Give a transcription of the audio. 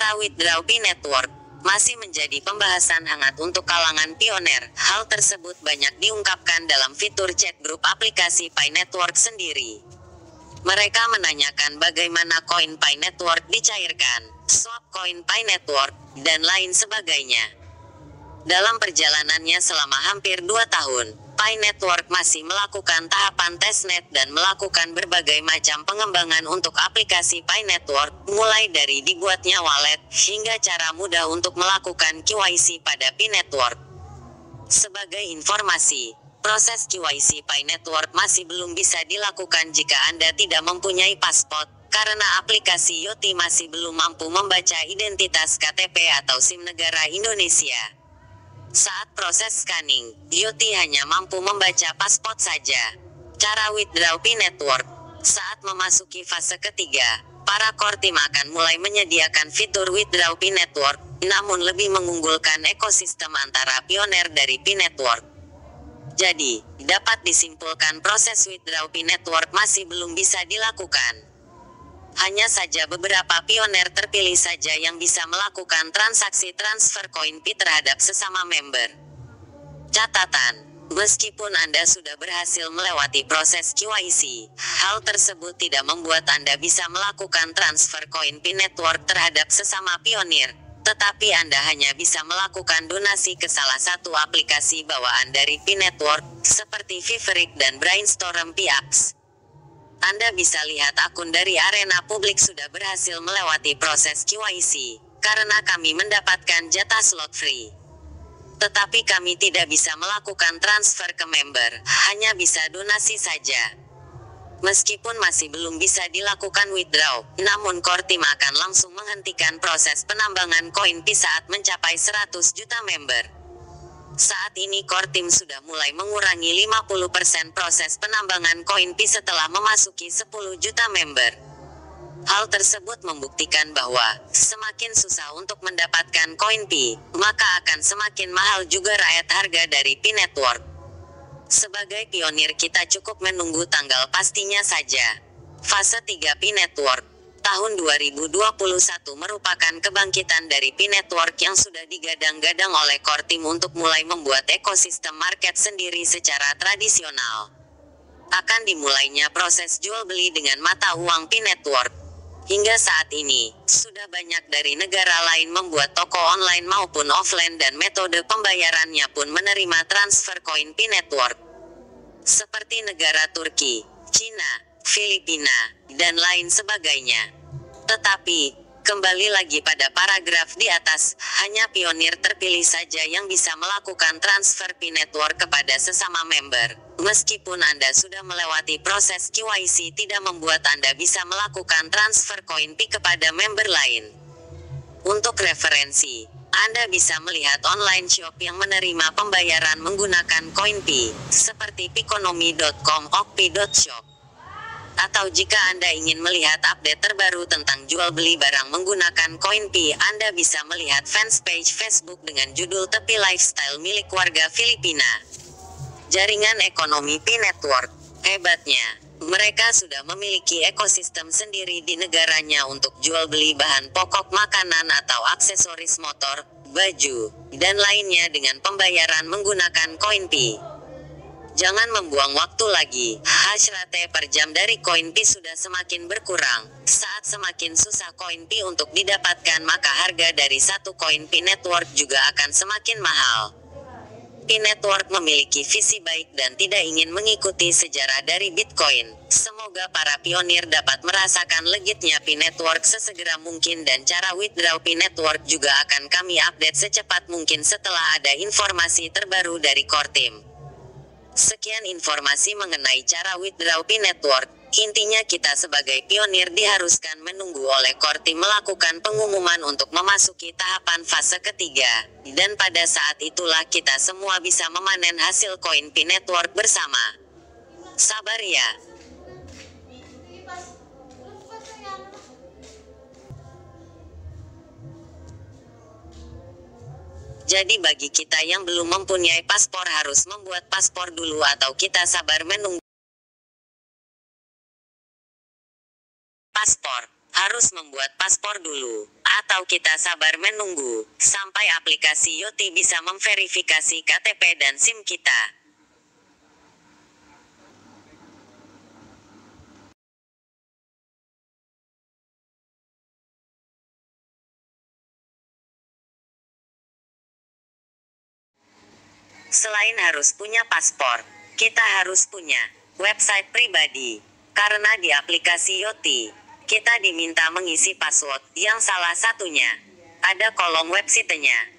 Cara withdraw Pi Network masih menjadi pembahasan hangat untuk kalangan pioner. Hal tersebut banyak diungkapkan dalam fitur chat grup aplikasi Pi Network sendiri. Mereka menanyakan bagaimana koin Pi Network dicairkan, swap koin Pi Network, dan lain sebagainya. Dalam perjalanannya selama hampir 2 tahun, Pi Network masih melakukan tahapan testnet dan melakukan berbagai macam pengembangan untuk aplikasi Pi Network, mulai dari dibuatnya wallet, hingga cara mudah untuk melakukan KYC pada Pi Network. Sebagai informasi, proses KYC Pi Network masih belum bisa dilakukan jika Anda tidak mempunyai paspor, karena aplikasi Yoti masih belum mampu membaca identitas KTP atau SIM negara Indonesia. Saat proses scanning, Yoti hanya mampu membaca paspor saja. Cara withdraw Pi Network. Saat memasuki fase ketiga, para core team akan mulai menyediakan fitur withdraw Pi Network, namun lebih mengunggulkan ekosistem antara pioner dari Pi Network. Jadi, dapat disimpulkan proses withdraw Pi Network masih belum bisa dilakukan. Hanya saja beberapa pioner terpilih saja yang bisa melakukan transaksi transfer koin Pi terhadap sesama member. Catatan, meskipun Anda sudah berhasil melewati proses KYC, hal tersebut tidak membuat Anda bisa melakukan transfer koin Pi Network terhadap sesama pionir, tetapi Anda hanya bisa melakukan donasi ke salah satu aplikasi bawaan dari Pi Network, seperti Viveric dan Brainstorm Pi Apps. Anda bisa lihat akun dari arena publik sudah berhasil melewati proses KYC, karena kami mendapatkan jatah slot free. Tetapi kami tidak bisa melakukan transfer ke member, hanya bisa donasi saja. Meskipun masih belum bisa dilakukan withdraw, namun core team akan langsung menghentikan proses penambangan koin Pi saat mencapai 100 juta member. Saat ini core team sudah mulai mengurangi 50% proses penambangan koin Pi setelah memasuki 10 juta member. Hal tersebut membuktikan bahwa, semakin susah untuk mendapatkan koin Pi, maka akan semakin mahal juga rakyat harga dari Pi Network. Sebagai pionir kita cukup menunggu tanggal pastinya saja. Fase 3 Pi Network. Tahun 2021 merupakan kebangkitan dari Pi Network yang sudah digadang-gadang oleh core team untuk mulai membuat ekosistem market sendiri secara tradisional. Akan dimulainya proses jual beli dengan mata uang Pi Network. Hingga saat ini, sudah banyak dari negara lain membuat toko online maupun offline dan metode pembayarannya pun menerima transfer koin Pi Network. Seperti negara Turki, Cina, Filipina, dan lain sebagainya. Tetapi, kembali lagi pada paragraf di atas, hanya pionir terpilih saja yang bisa melakukan transfer Pi Network kepada sesama member. Meskipun Anda sudah melewati proses KYC tidak membuat Anda bisa melakukan transfer koin Pi kepada member lain. Untuk referensi, Anda bisa melihat online shop yang menerima pembayaran menggunakan koin Pi, seperti Piconomy.com, Okpi.shop. Atau jika Anda ingin melihat update terbaru tentang jual beli barang menggunakan koin Pi, Anda bisa melihat fanpage Facebook dengan judul Tepi Lifestyle milik warga Filipina. Jaringan ekonomi Pi Network. Hebatnya, mereka sudah memiliki ekosistem sendiri di negaranya untuk jual beli bahan pokok makanan atau aksesoris motor, baju, dan lainnya dengan pembayaran menggunakan koin Pi. Jangan membuang waktu lagi, hash rate per jam dari koin Pi sudah semakin berkurang. Saat semakin susah koin Pi untuk didapatkan maka harga dari satu koin Pi Network juga akan semakin mahal. Pi Network memiliki visi baik dan tidak ingin mengikuti sejarah dari Bitcoin. Semoga para pionir dapat merasakan legitnya Pi Network sesegera mungkin dan cara withdraw Pi Network juga akan kami update secepat mungkin setelah ada informasi terbaru dari core team. Sekian informasi mengenai cara withdraw Pi Network. Intinya kita sebagai pionir diharuskan menunggu oleh core team melakukan pengumuman untuk memasuki tahapan fase ketiga. Dan pada saat itulah kita semua bisa memanen hasil koin Pi Network bersama. Sabar ya. Jadi bagi kita yang belum mempunyai paspor harus membuat paspor dulu atau kita sabar menunggu. Paspor Harus membuat paspor dulu, atau kita sabar menunggu sampai aplikasi Yoti bisa memverifikasi KTP dan SIM kita. Selain harus punya paspor, kita harus punya website pribadi. Karena di aplikasi Yoti, kita diminta mengisi password yang salah satunya ada kolom websitenya.